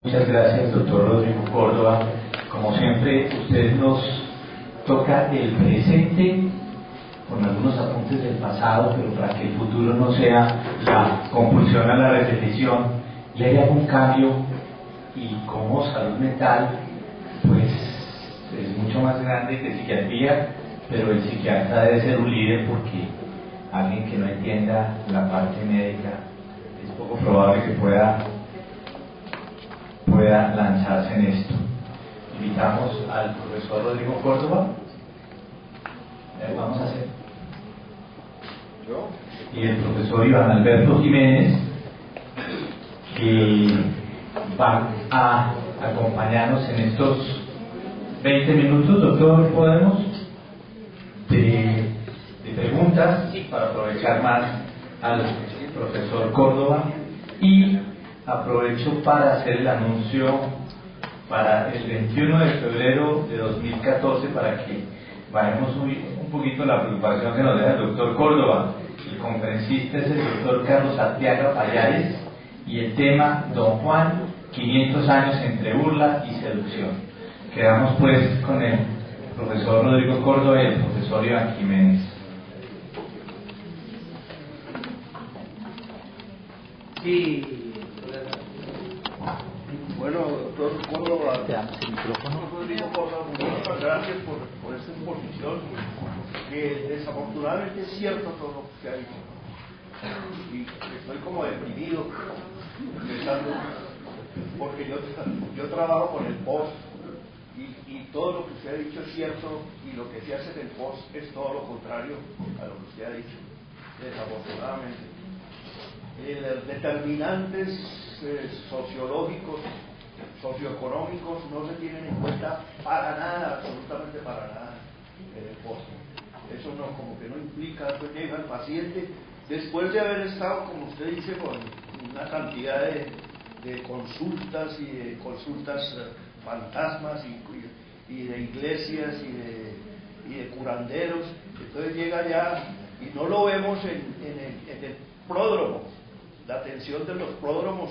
Muchas gracias, doctor Rodrigo Córdoba. Como siempre, usted nos toca el presente con algunos apuntes del pasado, pero para que el futuro no sea la compulsión a la repetición y haya algún cambio. Y como salud mental, pues es mucho más grande que psiquiatría, pero el psiquiatra debe ser un líder porque alguien que no entienda la parte médica es poco probable que pueda lanzarse en esto. Invitamos al profesor Rodrigo Córdoba. Vamos a hacer. ¿Yo? Y el profesor Iván Alberto Jiménez, que va a acompañarnos en estos 20 minutos, doctor, ¿podemos? De preguntas para aprovechar más al profesor Córdoba, y aprovecho para hacer el anuncio para el 21 de febrero de 2014 para que vayamos un poquito la preocupación que nos deja el doctor Córdoba. El conferencista es el doctor Carlos Arteaga Payares y el tema Don Juan, 500 años entre burla y seducción. Quedamos pues con el profesor Rodrigo Córdoba y el profesor Iván Jiménez. Sí. Bueno, doctor Córdoba, Rodrigo Córdoba, muchas gracias por esta exposición, que desafortunadamente es cierto todo lo que se ha dicho. Y estoy como deprimido, pensando, porque yo trabajo con el post, y todo lo que usted ha dicho es cierto, y lo que se hace en el post es todo lo contrario a lo que usted ha dicho, desafortunadamente. Determinantes sociológicos, socioeconómicos no se tienen en cuenta para nada, absolutamente para nada en el post. Eso no, como que no implica que llega el paciente después de haber estado, como usted dice, con una cantidad de consultas y de consultas fantasmas y de iglesias y de curanderos. Entonces llega ya y no lo vemos en el pródromo. La atención de los pródromos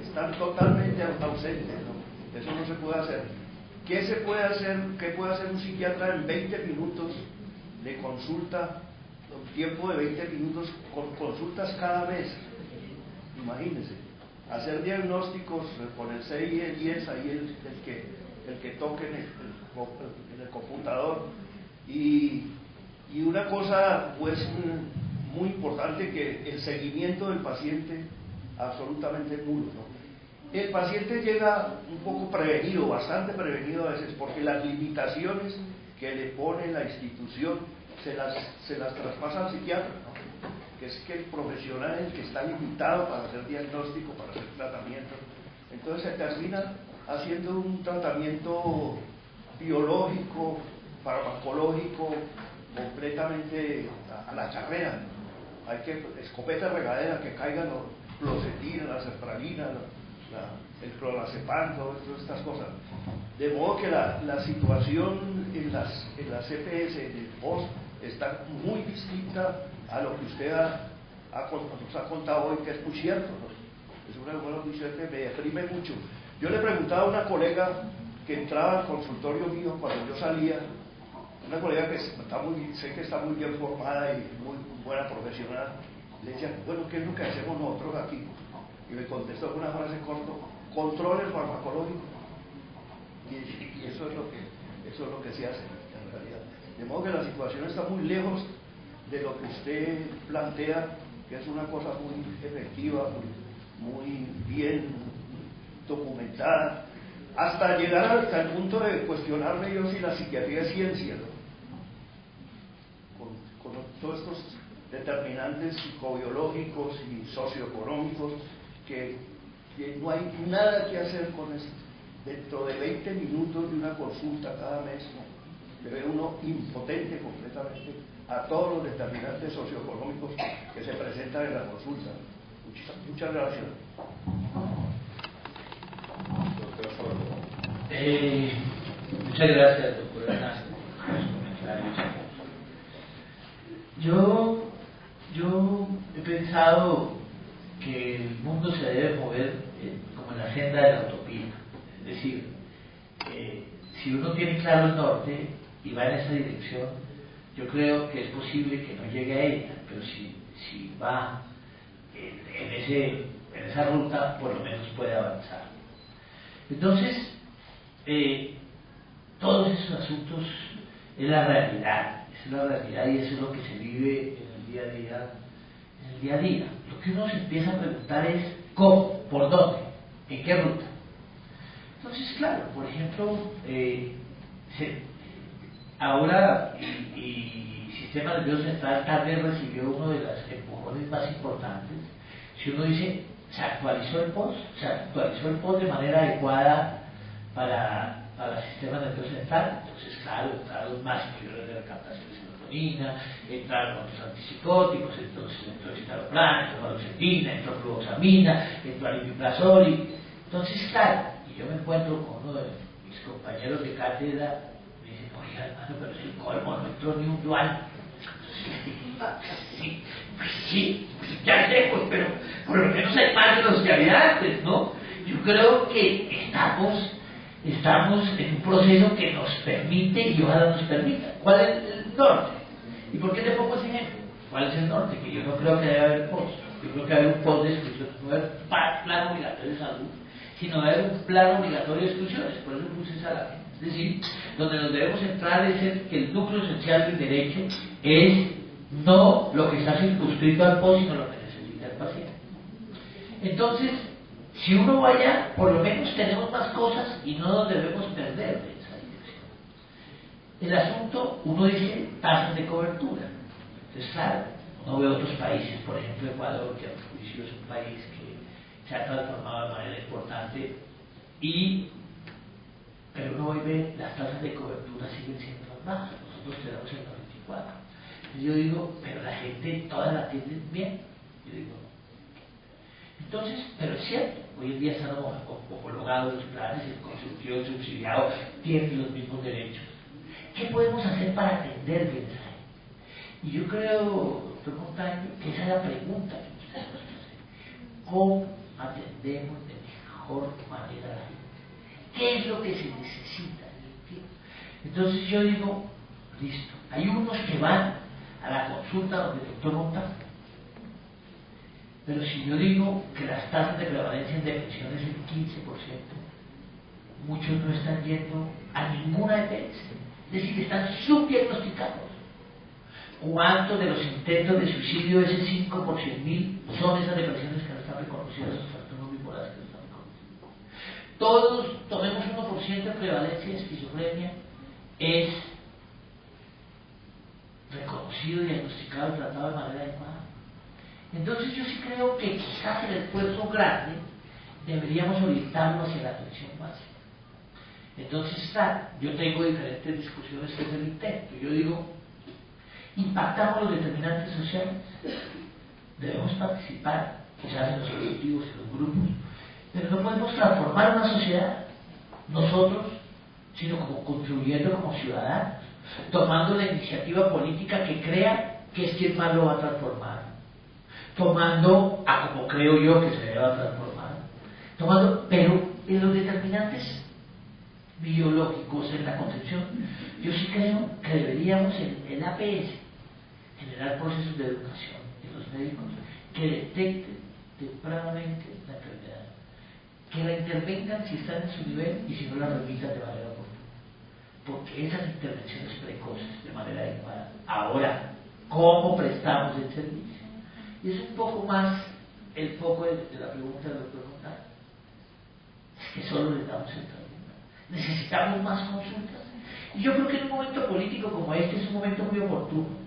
están totalmente ausentes, ¿no? Eso no se puede hacer. ¿Qué se puede hacer? ¿Qué puede hacer un psiquiatra en 20 minutos de consulta? Un tiempo de 20 minutos con consultas cada mes. Imagínense, hacer diagnósticos con el 6 y el 10, ahí el que toque en el computador. Y una cosa, pues, muy importante, que el seguimiento del paciente absolutamente nulo, ¿no? El paciente llega un poco prevenido, bastante prevenido a veces, porque las limitaciones que le pone la institución se las traspasa al psiquiatra, ¿no? Que es que el profesional es el que está limitado para hacer diagnóstico, para hacer tratamiento. Entonces se termina haciendo un tratamiento biológico, farmacológico, completamente a la carrera, ¿no? Hay que, escopeta regadera, que caigan los fluoxetina, la sertralina, el clonazepam, todas estas cosas. De modo que la situación en las CPS, en el post, está muy distinta a lo que usted nos ha contado hoy, que es muy cierto, ¿no? Es una buena noticia que me deprime mucho. Yo le preguntaba a una colega que entraba al consultorio mío cuando yo salía, una colega que sé que está muy bien formada y muy buena profesional, le decía, bueno, ¿qué es lo que hacemos nosotros aquí? Y me contestó con una frase corta: controles farmacológicos. Y eso es lo que se hace en realidad. De modo que la situación está muy lejos de lo que usted plantea, que es una cosa muy efectiva, muy bien documentada, hasta llegar hasta el punto de cuestionarme yo si la psiquiatría es ciencia, ¿no? Con todos estos determinantes psicobiológicos y socioeconómicos que no hay nada que hacer con esto. Dentro de 20 minutos de una consulta cada mes, ¿no? Se ve uno impotente completamente a todos los determinantes socioeconómicos que se presentan en la consulta. Muchas gracias. Muchas gracias, doctor Hernández. Yo he pensado que el mundo se debe mover como en la senda de la utopía. Es decir, si uno tiene claro el norte y va en esa dirección, yo creo que es posible que no llegue a ella, pero si va en esa ruta, por lo menos puede avanzar. Entonces, todos esos asuntos es la realidad, es la realidad y eso es lo que se vive en el día a día. En el día a día, lo que uno se empieza a preguntar es ¿cómo? ¿Por dónde? ¿En qué ruta? Entonces, claro, por ejemplo, ahora y sistema nervioso central tal vez recibió uno de los empujones más importantes. Si uno dice, se actualizó el POS de manera adecuada para el sistema nervioso central, entonces claro, entraron más inhibidores de recaptación de serotonina, entraron otros antipsicóticos, entró el citalopram, entró fluoxetina, entró fluoxamina, entró aripiprazol, entonces claro, y yo me encuentro con uno de mis compañeros de cátedra, me dice, oiga hermano, pero es el colmo, no entró ni un dual. Sí, ya sé, pues, pero por lo menos hay más de los que había antes, ¿no? Yo creo que estamos en un proceso que nos permite y ojalá nos permita. ¿Cuál es el norte? ¿Y por qué te pongo ese ejemplo? ¿Cuál es el norte? Que yo no creo que debe haber POS. Yo creo que debe haber un POS de exclusión, no debe haber plan obligatorio de salud, sino debe haber un plan obligatorio de exclusiones. Por eso puse esa lámina. Es decir, donde nos debemos centrar es en que el núcleo esencial del derecho es no lo que está circunscrito al POS, sino lo que necesita el paciente. Entonces, si uno va allá, por lo menos tenemos más cosas y no nos debemos perder de esa dirección. El asunto, uno dice tasas de cobertura. Entonces, claro, uno ve otros países, por ejemplo Ecuador, que a mi juicio es un país que se ha transformado de manera importante, pero uno hoy ve las tasas de cobertura siguen siendo las bajas. Nosotros tenemos el 94. Entonces yo digo, pero la gente todas la atienden bien. Yo digo, no. Entonces, pero es cierto, hoy en día están homologados los planes, el consumidor, el subsidiado tiene los mismos derechos. ¿Qué podemos hacer para atender bien esa gente? Y yo creo, doctor Montaño, que esa es la pregunta que nos tenemos que hacer. ¿Cómo atendemos de mejor manera a la gente? ¿Qué es lo que se necesita en el tiempo? Entonces yo digo, listo, hay unos que van a la consulta donde el doctor Montaño. Pero si yo digo que las tasas de prevalencia en depresión es el 15%, muchos no están yendo a ninguna EPS, es decir, están subdiagnosticados. ¿Cuántos de los intentos de suicidio, ese 5 por 100.000, son esas depresiones que no están reconocidas, esos trastornos bipolares que no están reconocidos? Todos, tomemos 1% de prevalencia de esquizofrenia, es reconocido, diagnosticado y tratado de manera adecuada. Entonces yo sí creo que quizás el esfuerzo grande deberíamos orientarlo hacia la atención básica. Entonces, claro, yo tengo diferentes discusiones que es el intento. Yo digo, impactamos los determinantes sociales, debemos participar, quizás en los colectivos, en los grupos, pero no podemos transformar una sociedad nosotros, sino como contribuyendo como ciudadanos, tomando la iniciativa política que crea que es quien más lo va a transformar, tomando a como creo yo que se deba transformar, pero en los determinantes biológicos, en la concepción, yo sí creo que deberíamos en el APS generar procesos de educación en los médicos que detecten tempranamente la enfermedad, que la intervengan si están en su nivel y si no la remitan de manera oportuna, porque esas intervenciones precoces de manera adecuada. Ahora, ¿cómo prestamos el servicio? Y es un poco más el foco de la pregunta del doctor Montaño. Es que solo le damos el tratamiento. Necesitamos más consultas. Y yo creo que en un momento político como este es un momento muy oportuno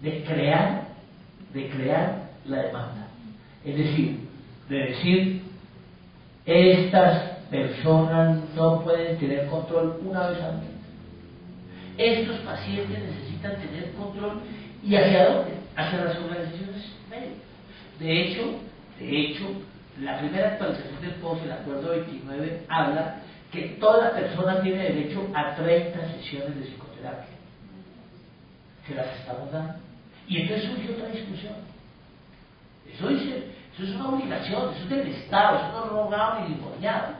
de crear la demanda. Es decir, de decir, estas personas no pueden tener control una vez al mes. Estos pacientes necesitan tener control. ¿Y hacia dónde? Hacia las organizaciones médicas. De hecho, la primera actualización del POS, el acuerdo 29, habla que toda persona tiene derecho a 30 sesiones de psicoterapia. Se las estamos dando. Y entonces surge otra discusión. Eso es una obligación, eso es del Estado, eso no es rogado ni limosneado.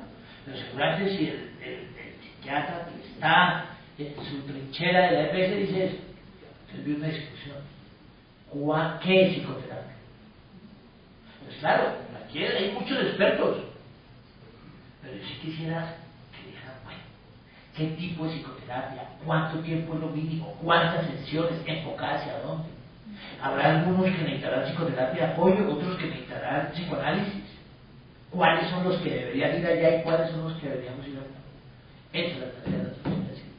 Pero seguramente si el psiquiatra que está en su trinchera de la EPS dice eso, se envía una discusión. ¿Qué es psicoterapia? Pues claro, aquí hay muchos expertos, pero yo sí quisiera que dijeran, bueno, ¿qué tipo de psicoterapia? ¿Cuánto tiempo es lo mínimo? ¿Cuántas sesiones? ¿Enfocadas hacia dónde? Habrá algunos que necesitarán psicoterapia de apoyo, otros que necesitarán psicoanálisis. ¿Cuáles son los que deberían ir allá y cuáles son los que deberíamos ir acá? Esa es la tarea de la sociedad civil.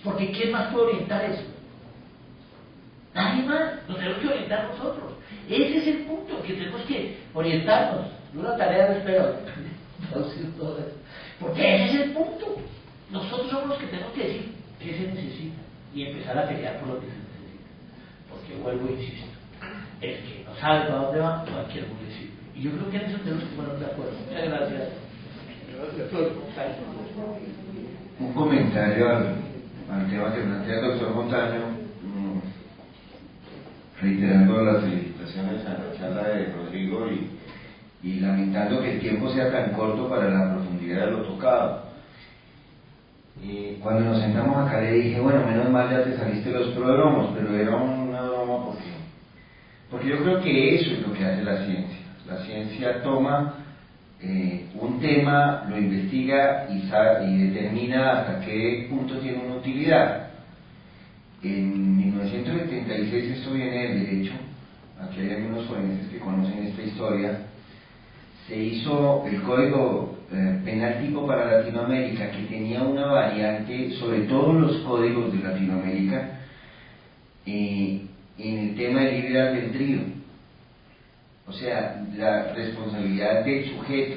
Porque ¿quién más puede orientar eso? Nadie más, nos tenemos que orientar nosotros. Ese es el punto, que tenemos que orientarnos. Una tarea no espero traducir todo eso. Porque ese es el punto. Nosotros somos los que tenemos que decir qué se necesita y empezar a pelear por lo que se necesita. Porque vuelvo e insisto, el que no sabe para dónde va, cualquier municipio. Y yo creo que en eso tenemos que ponernos de acuerdo. Muchas gracias. Un comentario al tema que plantea el doctor Montaño, reiterando las felicitaciones a la charla de Rodrigo y lamentando que el tiempo sea tan corto para la profundidad de lo tocado. Cuando nos sentamos acá le dije, bueno, menos mal ya te saliste los prodromos, pero era una broma porque yo creo que eso es lo que hace la ciencia. La ciencia toma un tema, lo investiga y determina hasta qué punto tiene una utilidad. En 1976, esto viene del derecho, aquí hay algunos forenses que conocen esta historia, se hizo el Código Penal Tipo para Latinoamérica, que tenía una variante sobre todos los códigos de Latinoamérica en el tema del libre albedrío, o sea, la responsabilidad del sujeto,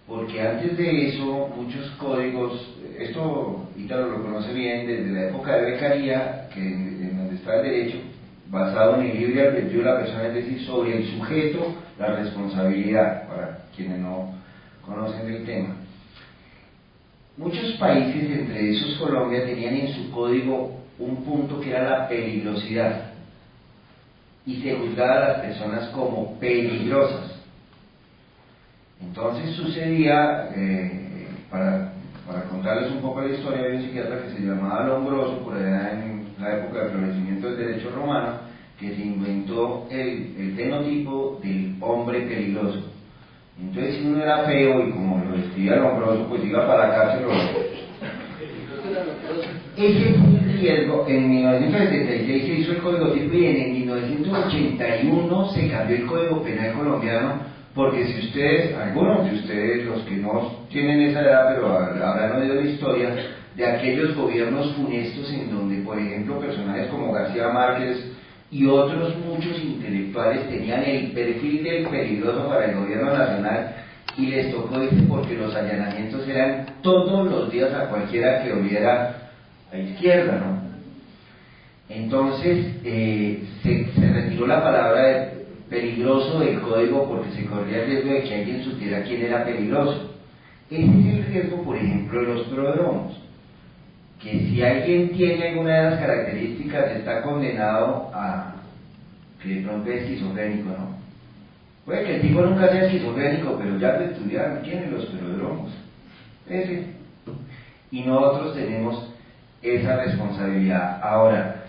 porque antes de eso muchos códigos, esto Ítalo lo conoce bien desde la época de Beccaria, que en donde está el derecho, basado en el libre albedrío de la persona, es decir, sobre el sujeto, la responsabilidad, para quienes no conocen del tema. Muchos países, entre esos Colombia, tenían en su código un punto que era la peligrosidad, y se juzgaba a las personas como peligrosas. Entonces sucedía, para contarles un poco la historia, había un psiquiatra que se llamaba Lombroso, por allá en la época del florecimiento del derecho romano, que se inventó el fenotipo del hombre peligroso. Entonces, si uno era feo y como lo describía Lombroso, pues iba para la cárcel. Ese fue el riesgo. En 1976 se hizo el Código Tipo y en 1981 se cambió el Código Penal colombiano, porque si ustedes, algunos de ustedes, los que no tienen esa edad, pero habrán oído la historia de aquellos gobiernos funestos en donde, por ejemplo, personajes como García Márquez y otros muchos intelectuales tenían el perfil del peligroso para el gobierno nacional, y les tocó irse porque los allanamientos eran todos los días a cualquiera que oliera a izquierda, ¿no? Entonces se retiró la palabra de peligroso del código porque se corría el riesgo de que alguien supiera quién era peligroso. Ese es el riesgo, por ejemplo, de los prodromos, que si alguien tiene alguna de las características está condenado a que de pronto es esquizofrénico, ¿no? Puede que el tipo nunca sea esquizofrénico, pero ya lo estudiaron, ¿quiénes los prodromos? Ese. Y nosotros tenemos esa responsabilidad. Ahora,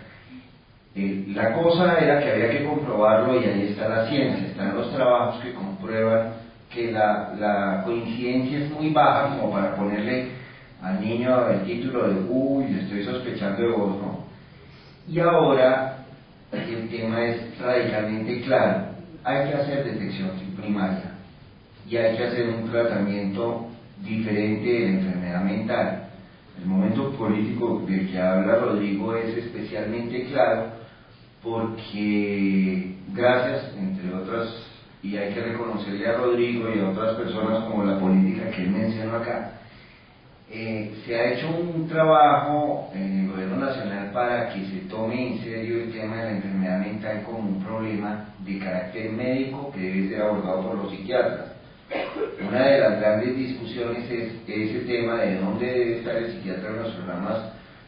la cosa era que había que comprobarlo, y ahí está la ciencia, están los trabajos que comprueban que la coincidencia es muy baja como para ponerle al niño el título de uy, estoy sospechando de vos, ¿no? Y ahora el tema es radicalmente claro, hay que hacer detección primaria y hay que hacer un tratamiento diferente de la enfermedad mental. El momento político del que habla Rodrigo es especialmente claro porque gracias, entre otras, y hay que reconocerle a Rodrigo y a otras personas como la política que él mencionó acá, se ha hecho un trabajo en el gobierno nacional para que se tome en serio el tema de la enfermedad mental como un problema de carácter médico que debe ser abordado por los psiquiatras. Una de las grandes discusiones es ese tema de dónde debe estar el psiquiatra en los programas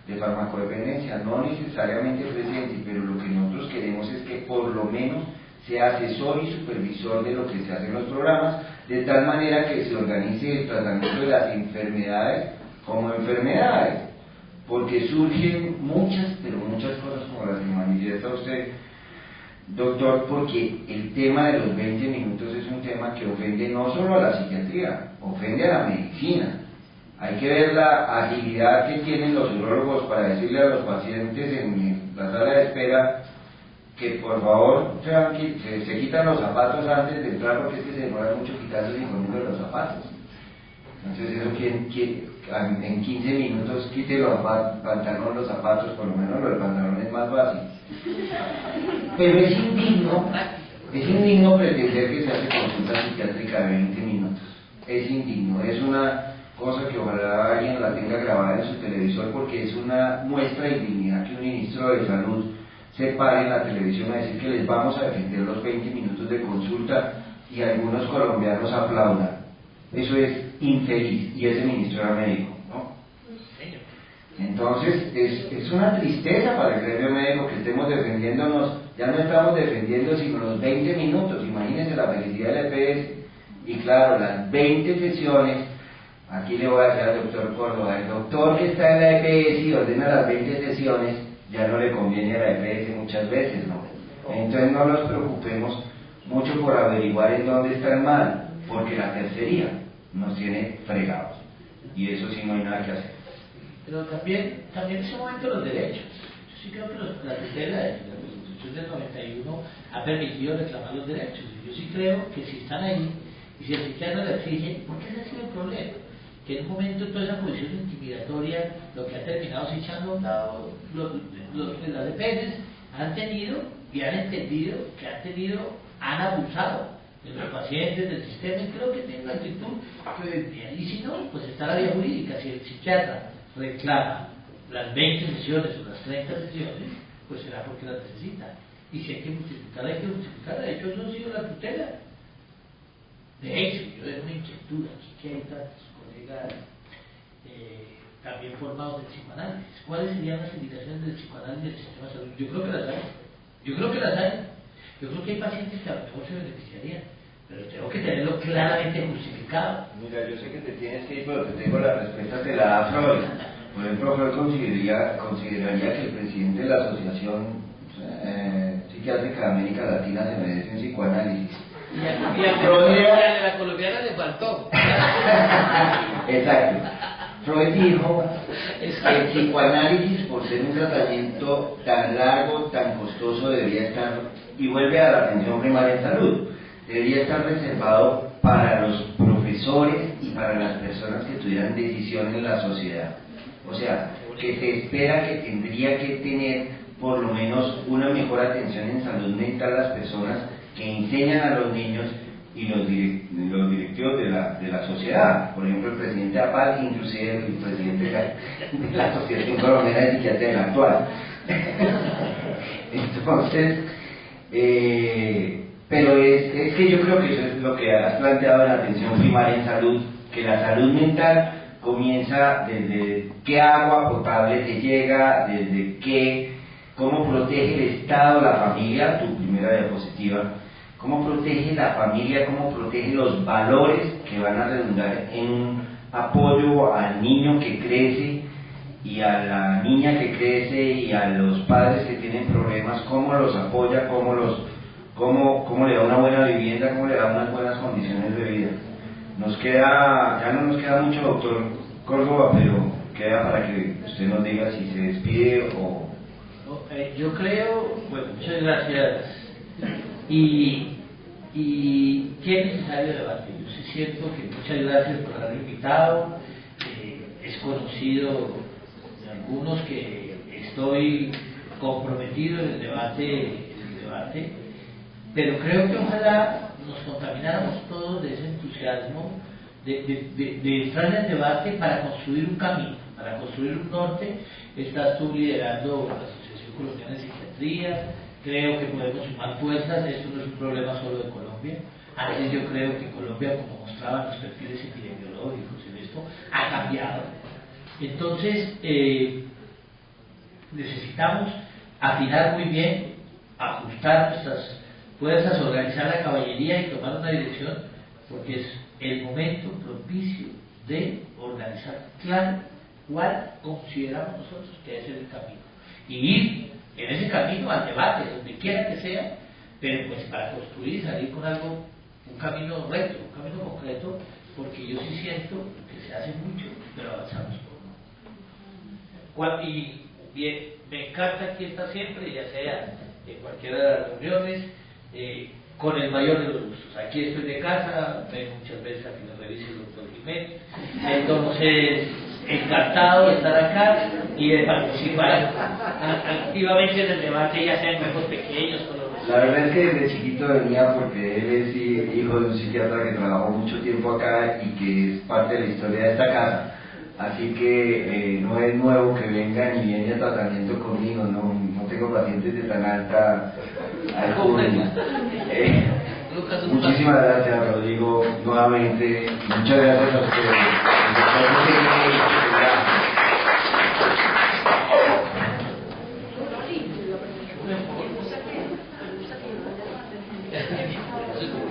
de farmacodependencia, no necesariamente presente, pero lo que nosotros queremos es que por lo menos sea asesor y supervisor de lo que se hace en los programas, de tal manera que se organice el tratamiento de las enfermedades como enfermedades, porque surgen muchas, pero muchas cosas como las que manifiesta usted, doctor, porque el tema de los 20 minutos es un tema que ofende no solo a la psiquiatría, ofende a la medicina. Hay que ver la agilidad que tienen los urólogos para decirle a los pacientes en la sala de espera que por favor se quitan los zapatos antes de entrar, porque es que se demora mucho quitarse y poniendo los zapatos. Entonces eso en 15 minutos quite los pantalones, los zapatos, por lo menos lo del pantalón es más fácil. Pero es indigno pretender que se hace consulta psiquiátrica de 20 minutos. Es indigno, es una cosa que ojalá alguien la tenga grabada en su televisor, porque es una muestra de indignidad que un ministro de salud se pare en la televisión a decir que les vamos a defender los 20 minutos de consulta y algunos colombianos aplaudan. Eso es infeliz, y ese ministro era médico, ¿no? Entonces es una tristeza para el gremio médico que estemos defendiéndonos, ya no estamos defendiendo sino los 20 minutos, imagínense la felicidad de la EPS, y claro, las 20 sesiones. Aquí le voy a decir al doctor Córdoba, el doctor que está en la EPS y ordena las 20 sesiones, ya no le conviene a la EPS muchas veces, ¿no? Entonces no nos preocupemos mucho por averiguar en dónde está el mal, porque la tercería nos tiene fregados, y eso sí no hay nada que hacer. Pero también en ese momento los derechos. Yo sí creo que la tutela de la Constitución del 91 ha permitido reclamar los derechos. Yo sí creo que si están ahí y si el psiquiatra le exige, porque ese ha sido el problema, que en un momento toda esa posición intimidatoria lo que ha terminado es echando a un lado las EPS han tenido y han entendido que han abusado de los pacientes, del sistema, y creo que tienen una actitud y si no, pues está la vía jurídica. Si el psiquiatra reclama las 20 sesiones o las 30 sesiones, pues será porque las necesita, y si hay que justificar, hay que justificar. De hecho, eso ha sido la tutela. De hecho, yo tengo una inquietud aquí, que hay tantos colegas también formados en psicoanálisis. ¿Cuáles serían las indicaciones del psicoanálisis del sistema de salud? Yo creo que las hay. Yo creo que hay pacientes que a lo mejor se beneficiarían, pero tengo que tenerlo claramente justificado. Mira, yo sé que te tienes que ir, pero te tengo la respuesta, te la da Freud. Por ejemplo, Freud consideraría que el presidente de la Asociación Psiquiátrica de América Latina se merece un psicoanálisis. Y a la colombiana le faltó. Exacto. Freud dijo que el psicoanálisis, por ser un tratamiento tan largo, tan costoso, debería estar, y vuelve a la atención primaria en salud, debería estar reservado para los profesores y para las personas que tuvieran decisión en la sociedad. O sea, que se espera que tendría que tener por lo menos una mejor atención en salud mental las personas que enseñan a los niños y los directivos de la sociedad. Por ejemplo, el presidente APAL, inclusive el presidente de la Asociación Colombiana de Psiquiatría, el actual. Entonces, pero es que yo creo que eso es lo que has planteado en la atención primaria en salud, que la salud mental comienza desde qué agua potable te llega, desde cómo protege el Estado, la familia, tu primera diapositiva, cómo protege la familia, cómo protege los valores que van a redundar en un apoyo al niño que crece y a la niña que crece y a los padres que tienen problemas, cómo los apoya, cómo le da una buena vivienda, cómo le da unas buenas condiciones de vida. Ya no nos queda mucho, doctor Córdoba, pero queda para que usted nos diga si se despide o... Yo creo, bueno, muchas gracias. Y que es necesario debate. Yo sí siento que muchas gracias por haber invitado. Es conocido de algunos que estoy comprometido en el debate, pero creo que ojalá nos contamináramos todos de ese entusiasmo de entrar en el debate para construir un camino, para construir un norte. Estás tú liderando la Asociación Colombiana de Psiquiatría. Creo que podemos sumar fuerzas. Esto no es un problema solo de Colombia. Antes yo creo que Colombia, como mostraban los perfiles epidemiológicos en esto, ha cambiado. Entonces, necesitamos afinar muy bien, ajustar nuestras fuerzas, organizar la caballería y tomar una dirección porque es el momento propicio de organizar claro cuál consideramos nosotros que es el camino. Y ir en ese camino al debate, donde quiera que sea, pero pues para construir, salir con algo, un camino recto, un camino concreto, porque yo sí siento que se hace mucho, pero avanzamos poco. Y bien, me encanta aquí estar siempre, ya sea en cualquiera de las reuniones, con el mayor de los gustos. Aquí estoy de casa, vengo muchas veces a que nos revise el doctor Jiménez, entonces encantado de estar acá y de participar activamente en el debate, ya sea en grupos pequeños. La verdad es que desde chiquito venía porque él es hijo de un psiquiatra que trabajó mucho tiempo acá y que es parte de la historia de esta casa. Así que no es nuevo que venga ni viene a tratamiento conmigo, no tengo pacientes de tan alta alcurnia. Muchísimas gracias, Rodrigo, nuevamente, y muchas gracias a ustedes. Gracias.